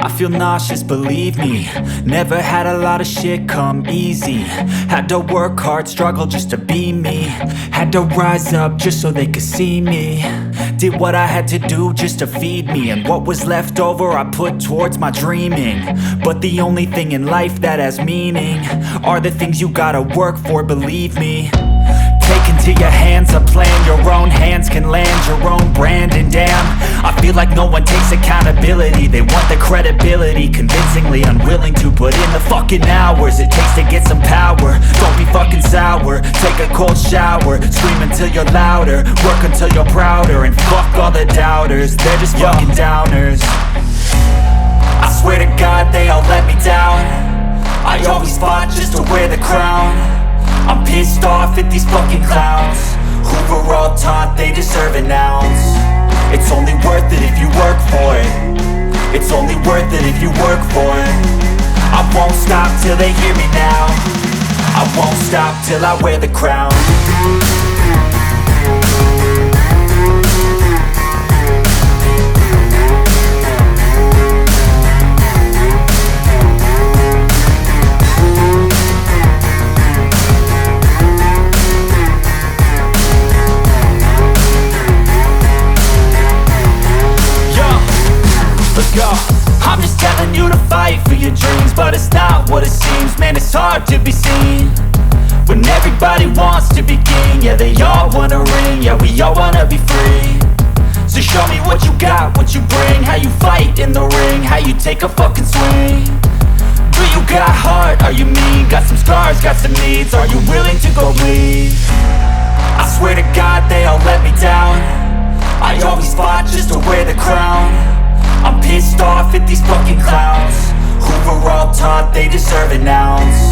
I feel nauseous, believe me. Never had a lot of shit come easy. Had to work hard, struggle just to be me. Had to rise up just so they could see me. Did what I had to do just to feed me, and what was left over I put towards my dreaming. But the only thing in life that has meaning are the things you gotta work for, believe me. Take into your hands a plan, your own hands can land your own brand. And damn, I feel like no one takes accountability. They want the credibility, convincingly unwilling to put in the fucking hours it takes to get some power. Don't be fucking sour, take a cold shower. Scream until you're louder, work until you're prouder. And fuck all the doubters, they're just fucking downers. I swear to God they all let me down. I always fought just to wear the crown. I'm pissed off at these fucking clowns who were all taught they deserve an ounce. It's only worth it if you work for it. It's only worth it if you work for it. I won't stop till they hear me now. I won't stop till I wear the crown. I'm just telling you to fight for your dreams, but it's not what it seems. Man, it's hard to be seen when everybody wants to be king. Yeah, they all wanna ring, yeah, we all wanna be free. So show me what you got, what you bring, how you fight in the ring, how you take a fucking swing. Do you got heart, are you mean? Got some scars, got some needs, are you willing to go bleed? I swear to God they all let me down. I always fought just to wear the crown. I'm pissed off at these fucking clowns who were all taught they deserve an ounce.